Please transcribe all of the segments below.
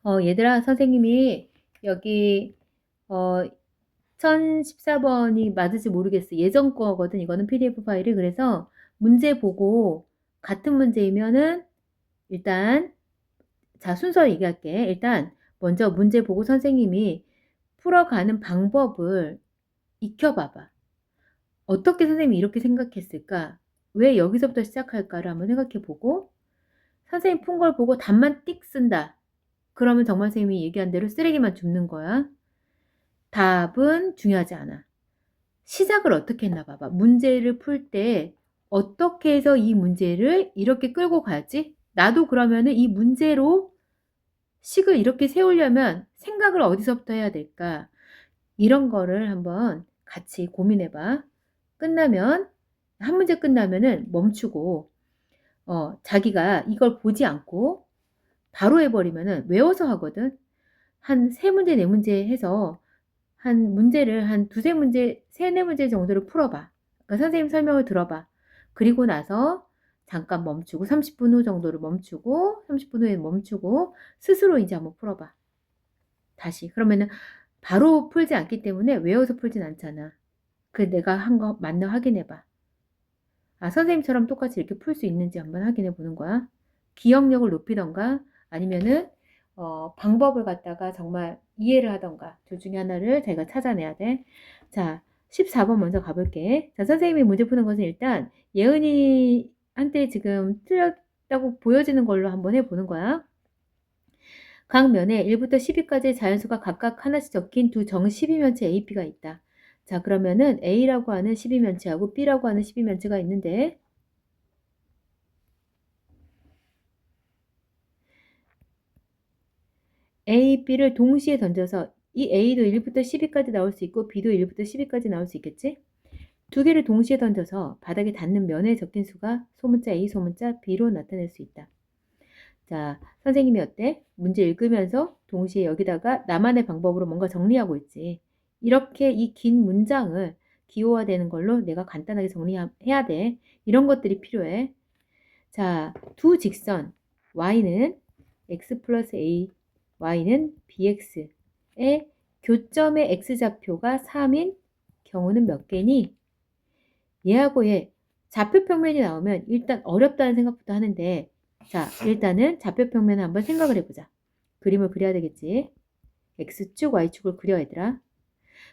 얘들아, 선생님이 여기, 1014번이 맞을지 모르겠어. 예전 거거든. 이거는 PDF 파일이. 그래서 문제 보고 같은 문제이면은 일단, 자, 순서 얘기할게. 일단, 먼저 문제 보고 선생님이 풀어가는 방법을 익혀봐봐. 어떻게 선생님이 이렇게 생각했을까? 왜 여기서부터 시작할까를 한번 생각해보고, 선생님 푼 걸 보고 답만 띡 쓴다. 그러면 정말 선생님이 얘기한 대로 쓰레기만 줍는 거야. 답은 중요하지 않아. 시작을 어떻게 했나 봐봐. 문제를 풀 때 어떻게 해서 이 문제를 이렇게 끌고 가지? 나도 그러면은 이 문제로 식을 이렇게 세우려면 생각을 어디서부터 해야 될까? 이런 거를 한번 같이 고민해 봐. 끝나면, 한 문제 끝나면은 멈추고, 자기가 이걸 보지 않고 바로 해버리면은 외워서 하거든. 한 세 문제, 네 문제 해서 한 문제를 한 두세 문제, 세네 문제 정도를 풀어봐. 그러니까 선생님 설명을 들어봐. 그리고 나서 잠깐 멈추고 30분 후 정도를 멈추고 30분 후에 멈추고 스스로 이제 한번 풀어봐. 다시. 그러면은 바로 풀지 않기 때문에 외워서 풀진 않잖아. 그 내가 한 거 맞나 확인해봐. 아, 선생님처럼 똑같이 이렇게 풀 수 있는지 한번 확인해 보는 거야. 기억력을 높이던가 아니면은 방법을 갖다가 정말 이해를 하던가 둘 중에 하나를 제가 찾아내야 돼. 자, 14번 먼저 가볼게. 자, 선생님이 문제 푸는 것은 일단 예은이한테 지금 틀렸다고 보여지는 걸로 한번 해보는 거야. 각 면에 1부터 12까지의 자연수가 각각 하나씩 적힌 두 정 12면체 A, B가 있다. 자, 그러면은 A라고 하는 12면체하고 B라고 하는 12면체가 있는데 A, B를 동시에 던져서 이 A도 1부터 12까지 나올 수 있고 B도 1부터 12까지 나올 수 있겠지? 두 개를 동시에 던져서 바닥에 닿는 면에 적힌 수가 소문자 A, 소문자 B로 나타낼 수 있다. 자, 선생님이 어때? 문제 읽으면서 동시에 여기다가 나만의 방법으로 뭔가 정리하고 있지. 이렇게 이 긴 문장을 기호화되는 걸로 내가 간단하게 정리해야 돼. 이런 것들이 필요해. 자, 두 직선 y는 x 플러스 a, y는 bx의 교점의 x좌표가 3인 경우는 몇 개니? 얘하고 얘 좌표평면이 나오면 일단 어렵다는 생각부터 하는데 자, 일단은 좌표평면을 한번 생각을 해보자. 그림을 그려야 되겠지. x축, y축을 그려 얘들아.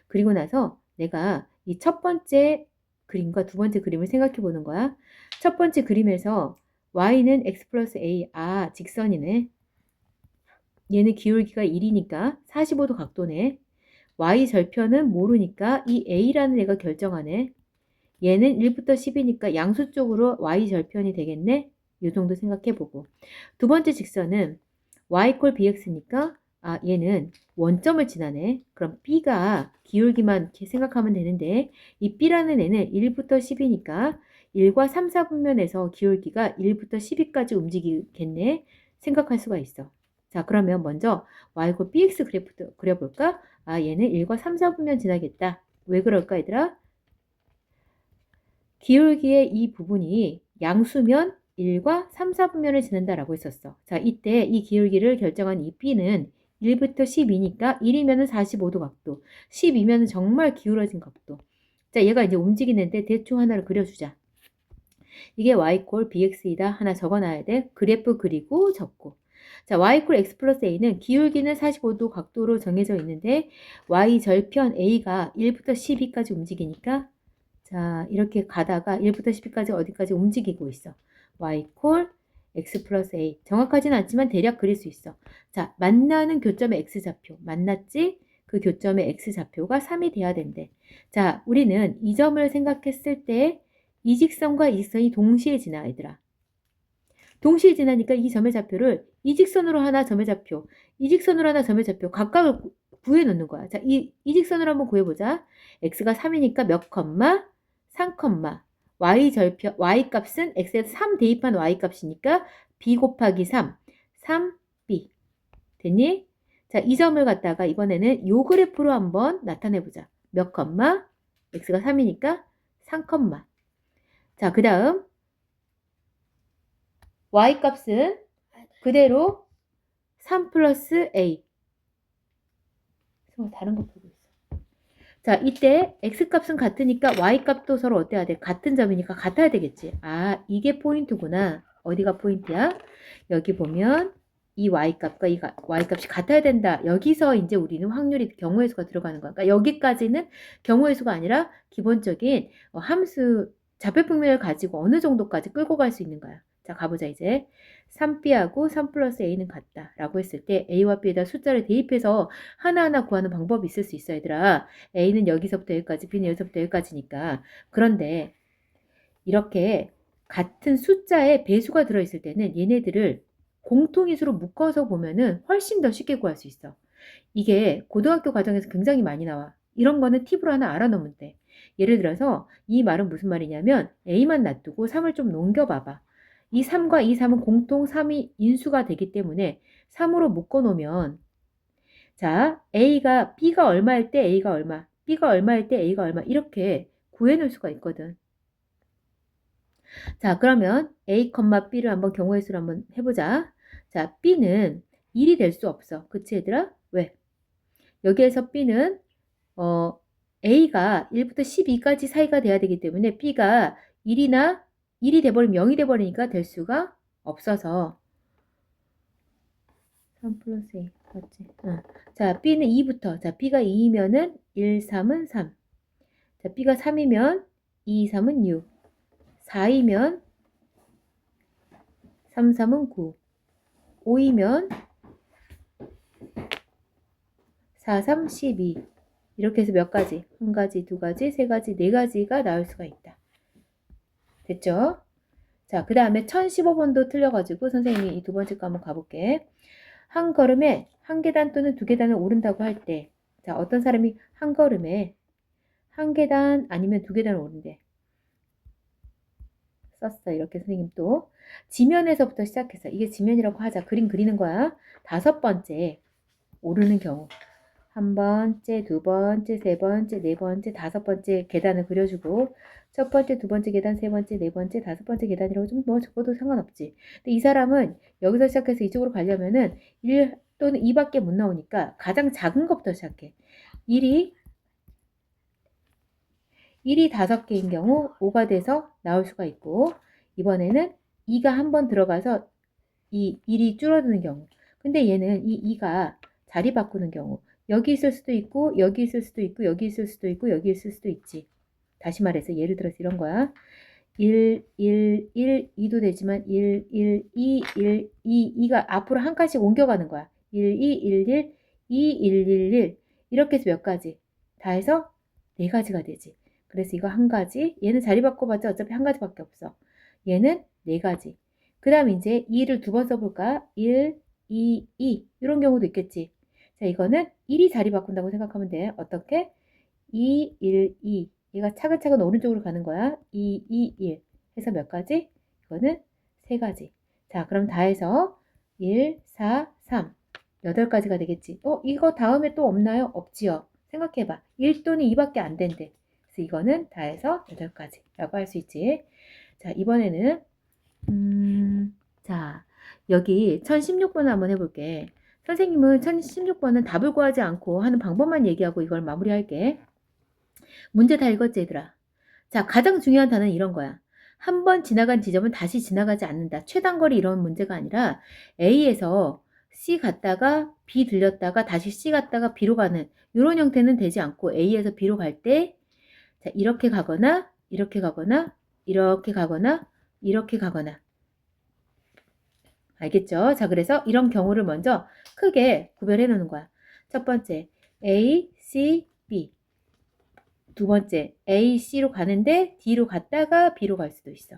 그리고 나서 내가 이 첫 번째 그림과 두 번째 그림을 생각해 보는 거야. 첫 번째 그림에서 y는 x 플러스 a, 아, 직선이네. 얘는 기울기가 1이니까 45도 각도네. y 절편은 모르니까 이 a라는 애가 결정하네. 얘는 1부터 10이니까 양수 쪽으로 y 절편이 되겠네. 이 정도 생각해 보고. 두 번째 직선은 y 콜 bx니까 아, 얘는 원점을 지나네. 그럼 b가 기울기만 이렇게 생각하면 되는데 이 b라는 애는 1부터 10이니까 1과 3, 4분면에서 기울기가 1부터 12까지 움직이겠네. 생각할 수가 있어. 자, 그러면 먼저 y 콜 bx 그래프도 그려볼까? 아, 얘는 1과 3, 4분면 지나겠다. 왜 그럴까, 얘들아? 기울기의 이 부분이 양수면 1과 3, 4분면을 지난다라고 했었어. 자, 이때 이 기울기를 결정한 이 B는 1부터 12니까 1이면 45도 각도, 12면 정말 기울어진 각도. 자, 얘가 이제 움직이는데 대충 하나를 그려주자. 이게 y 콜 bx이다. 하나 적어놔야 돼. 그래프 그리고 적고. 자, y 콜 x 플러스 a는 기울기는 45도 각도로 정해져 있는데 y 절편 a가 1부터 12까지 움직이니까 자, 이렇게 가다가 1부터 10까지 어디까지 움직이고 있어. y 콜 x 플러스 a. 정확하진 않지만 대략 그릴 수 있어. 자, 만나는 교점의 x좌표. 만났지? 그 교점의 x좌표가 3이 돼야 된대. 자, 우리는 이 점을 생각했을 때 이 직선과 이 직선이 동시에 지나, 얘들아. 동시에 지나니까 이 점의 좌표를 이 직선으로 하나 점의 좌표, 이 직선으로 하나 점의 좌표 각각을 구해 놓는 거야. 자, 이 직선으로 한번 구해보자. x가 3이니까 몇 컴마? 3 컴마. y 절편, y 값은 x에서 3 대입한 y 값이니까 b 곱하기 3, 3b. 됐니? 자, 이 점을 갖다가 이번에는 요 그래프로 한번 나타내보자. 몇 컴마? x가 3이니까 3 컴마. 자, 그 다음 y 값은 그대로 3 플러스 A. 다른 거 보고 있어. 자, 이때 X값은 같으니까 Y값도 서로 어때야 돼? 같은 점이니까 같아야 되겠지. 아, 이게 포인트구나. 어디가 포인트야? 여기 보면 이 Y값과 이 Y값이 같아야 된다. 여기서 이제 우리는 확률이 경우의 수가 들어가는 거야. 그러니까 여기까지는 경우의 수가 아니라 기본적인 함수 좌표평면을 가지고 어느 정도까지 끌고 갈 수 있는 거야. 자, 가보자 이제. 3B하고 3 플러스 A는 같다 라고 했을 때 A와 B에다 숫자를 대입해서 하나하나 구하는 방법이 있을 수 있어 얘들아. A는 여기서부터 여기까지, B는 여기서부터 여기까지니까. 그런데 이렇게 같은 숫자에 배수가 들어있을 때는 얘네들을 공통인수로 묶어서 보면은 훨씬 더 쉽게 구할 수 있어. 이게 고등학교 과정에서 굉장히 많이 나와. 이런 거는 팁으로 하나 알아놓으면 돼. 예를 들어서 이 말은 무슨 말이냐면 A만 놔두고 3을 좀 넘겨봐봐. 이 3과 이 3은 공통 3이 인수가 되기 때문에 3으로 묶어놓으면 자, B가 얼마일 때 A가 얼마, B가 얼마일 때 A가 얼마 이렇게 구해놓을 수가 있거든. 자, 그러면 A, B를 한번 경우의 수로 한번 해보자. 자, B는 1이 될 수 없어. 그치 얘들아? 왜? 여기에서 B는 A가 1부터 12까지 사이가 돼야 되기 때문에 B가 1이 돼버리면 0이 돼버리니까 될 수가 없어서 3 플러스 A 맞지? 자, B는 2부터. 자, B가 2이면은 1, 3은 3. 자, B가 3이면 2, 3은 6. 4이면 3, 3은 9. 5이면 4, 3, 12. 이렇게 해서 몇 가지? 한 가지, 두 가지, 세 가지, 네 가지가 나올 수가 있다. 됐죠? 자, 그 다음에 1015번도 틀려가지고 선생님이 이 두 번째 거 한번 가볼게. 한 걸음에 한 계단 또는 두 계단을 오른다고 할 때, 자, 어떤 사람이 한 걸음에 한 계단 아니면 두 계단을 오른대. 썼어. 이렇게 선생님 또. 지면에서부터 시작해서, 이게 지면이라고 하자. 그림 그리는 거야. 5번째 오르는 경우. 한 번째, 두 번째, 세 번째, 네 번째, 5번째 계단을 그려주고 첫 번째, 두 번째 계단, 세 번째, 네 번째, 5번째 계단이라고 좀 뭐 적어도 상관없지. 근데 이 사람은 여기서 시작해서 이쪽으로 가려면은 1 또는 2밖에 못 나오니까 가장 작은 것부터 시작해. 1이 5개인 경우 5가 돼서 나올 수가 있고 이번에는 2가 한 번 들어가서 이 1이 줄어드는 경우. 근데 얘는 이 2가 자리 바꾸는 경우. 여기 있을 수도 있고 여기 있을 수도 있고 여기 있을 수도 있고 여기 있을 수도 있지. 다시 말해서 예를 들어서 이런 거야. 1, 1, 1, 2도 되지만 1, 1, 2, 1, 2, 2가 앞으로 한 칸씩 옮겨가는 거야. 1, 2, 1, 1, 2, 1, 1, 1 이렇게 해서 몇 가지? 다 해서 네 가지가 되지. 그래서 이거 한 가지, 얘는 자리 바꿔봤자 어차피 한 가지밖에 없어. 얘는 네 가지. 그 다음 이제 2를 두 번 써볼까? 1, 2, 2 이런 경우도 있겠지. 자, 이거는 1이 자리 바꾼다고 생각하면 돼. 어떻게? 2, 1, 2 얘가 차근차근 오른쪽으로 가는 거야. 2, 2, 1 해서 몇 가지? 이거는 세 가지. 자, 그럼 다 해서 1, 4, 3 8가지가 되겠지. 이거 다음에 또 없나요? 없지요. 생각해봐. 1 또는 2밖에 안 된대. 그래서 이거는 다 해서 8가지라고 할 수 있지. 자, 이번에는 자, 여기 1016번 한번 해볼게. 선생님은 1016번은 답을 구하지 않고 하는 방법만 얘기하고 이걸 마무리할게. 문제 다 읽었지, 얘들아? 자, 가장 중요한 단어는 이런 거야. 한 번 지나간 지점은 다시 지나가지 않는다. 최단거리 이런 문제가 아니라 A에서 C 갔다가 B 들렸다가 다시 C 갔다가 B로 가는 이런 형태는 되지 않고 A에서 B로 갈 때 자, 이렇게 가거나 이렇게 가거나 이렇게 가거나 이렇게 가거나 알겠죠? 자, 그래서 이런 경우를 먼저 크게 구별해 놓는 거야. 첫 번째, A, C, B. 두 번째, A, C로 가는데 D로 갔다가 B로 갈 수도 있어.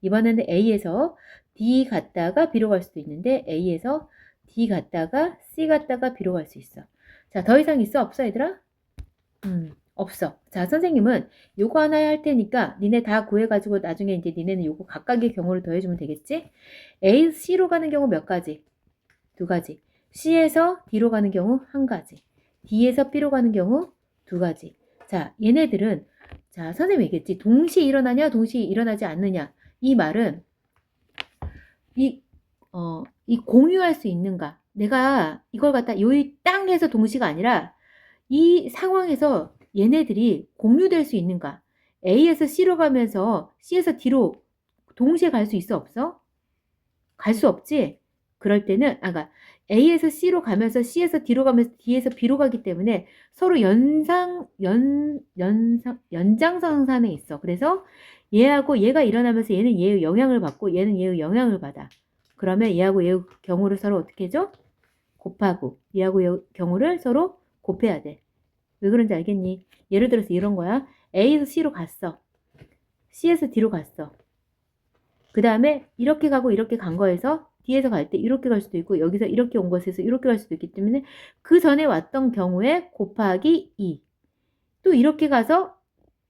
이번에는 A에서 D 갔다가 B로 갈 수도 있는데 A에서 D 갔다가 C 갔다가 B로 갈 수 있어. 자, 더 이상 있어? 없어, 얘들아? 없어. 자, 선생님은 요거 하나 할 테니까 니네 다 구해가지고 나중에 이제 니네는 요거 각각의 경우를 더해주면 되겠지? A, C로 가는 경우 몇 가지? 두 가지. C에서 D로 가는 경우 한 가지. D에서 B로 가는 경우 두 가지. 자, 얘네들은 자, 선생님이 얘기했지. 동시에 일어나냐, 동시에 일어나지 않느냐. 이 말은 이 공유할 수 있는가? 내가 이걸 갖다 요이 땅 해서 동시가 아니라 이 상황에서 얘네들이 공유될 수 있는가? A에서 C로 가면서 C에서 D로 동시에 갈 수 있어 없어? 갈 수 없지? 그럴 때는 그러니까 A에서 C로 가면서 C에서 D로 가면서 D에서 B로 가기 때문에 서로 연장선상에 있어. 그래서 얘하고 얘가 일어나면서 얘는 얘의 영향을 받고 얘는 얘의 영향을 받아. 그러면 얘하고 얘의 경우를 서로 어떻게 해줘? 곱하고 얘하고 얘의 경우를 서로 곱해야 돼. 왜 그런지 알겠니? 예를 들어서 이런 거야. A에서 C로 갔어. C에서 D로 갔어. 그 다음에 이렇게 가고 이렇게 간 거에서 D에서 갈 때 이렇게 갈 수도 있고 여기서 이렇게 온 것에서 이렇게 갈 수도 있기 때문에 그 전에 왔던 경우에 곱하기 2. 또 이렇게 가서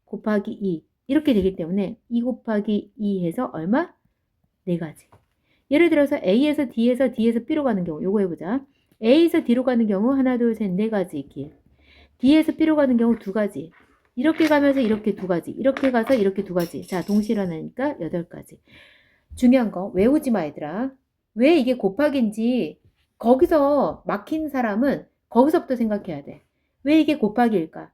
곱하기 2. 이렇게 되기 때문에 2 곱하기 2 해서 얼마? 4가지. 예를 들어서 A에서 D에서 B로 가는 경우 요거 해보자. A에서 D로 가는 경우 하나 둘 셋 4가지 길. D에서 B로 가는 경우 2가지. 이렇게 가면서 이렇게 2가지. 이렇게 가서 이렇게 2가지. 자, 동시에 일어나니까 8가지. 중요한 거 외우지 마 얘들아. 왜 이게 곱하기인지 거기서 막힌 사람은 거기서부터 생각해야 돼. 왜 이게 곱하기일까?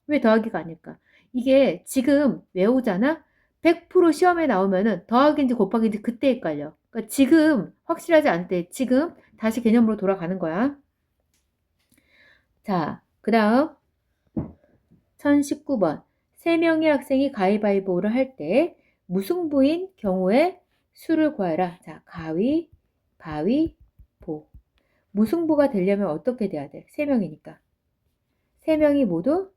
왜 더하기가 아닐까? 이게 지금 외우잖아? 100% 시험에 나오면은 더하기인지 곱하기인지 그때 헷갈려. 그러니까 지금 확실하지 않을 때 지금 다시 개념으로 돌아가는 거야. 자, 그 다음 1019번 3명의 학생이 가위바위보를 할 때 무승부인 경우에 수를 구하라. 자, 가위, 바위, 보. 무승부가 되려면 어떻게 돼야 돼? 3명이니까. 3명이 모두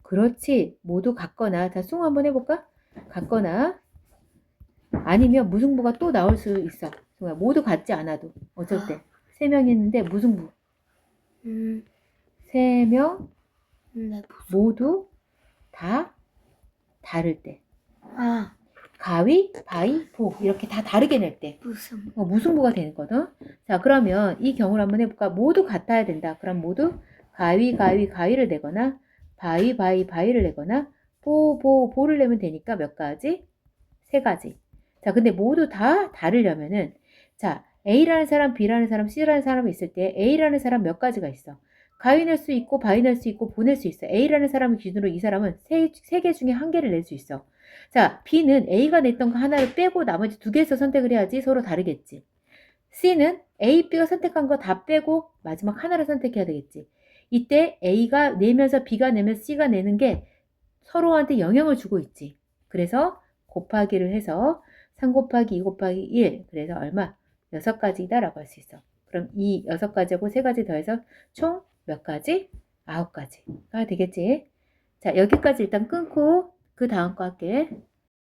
그렇지. 모두 같거나. 자, 승우 한번 해볼까? 같거나 아니면 무승부가 또 나올 수 있어. 승우야, 모두 같지 않아도 어쩔 때. 3명이 했는데 무승부. 3명 근데 모두 다 다를 때. 아, 가위, 바위, 보 이렇게 다 다르게 낼 때. 무슨 무승부가 되는 거든. 자, 그러면 이 경우를 한번 해볼까? 모두 같아야 된다. 그럼 모두 가위, 가위, 가위를 내거나 바위, 바위, 바위를 내거나 보를 내면 되니까 몇 가지? 3가지. 자, 근데 모두 다 다르려면은 자, A라는 사람, B라는 사람, C라는 사람이 있을 때 A라는 사람 몇 가지가 있어? 가위 낼 수 있고 바위 낼 수 있고 보낼 수 있어. A라는 사람을 기준으로 이 사람은 3개 중에 1개를 낼 수 있어. 자, B는 A가 냈던 거 하나를 빼고 나머지 2개에서 선택을 해야지 서로 다르겠지. C는 A, B가 선택한 거 다 빼고 마지막 하나를 선택해야 되겠지. 이때 A가 내면서 B가 내면서 C가 내는 게 서로한테 영향을 주고 있지. 그래서 곱하기를 해서 3 곱하기 2 곱하기 1 그래서 얼마? 6가지다 라고 할 수 있어. 그럼 이 6가지하고 3가지 더해서 총 몇 가지? 9가지가 되겠지. 자, 여기까지 일단 끊고 그 다음 거 할게.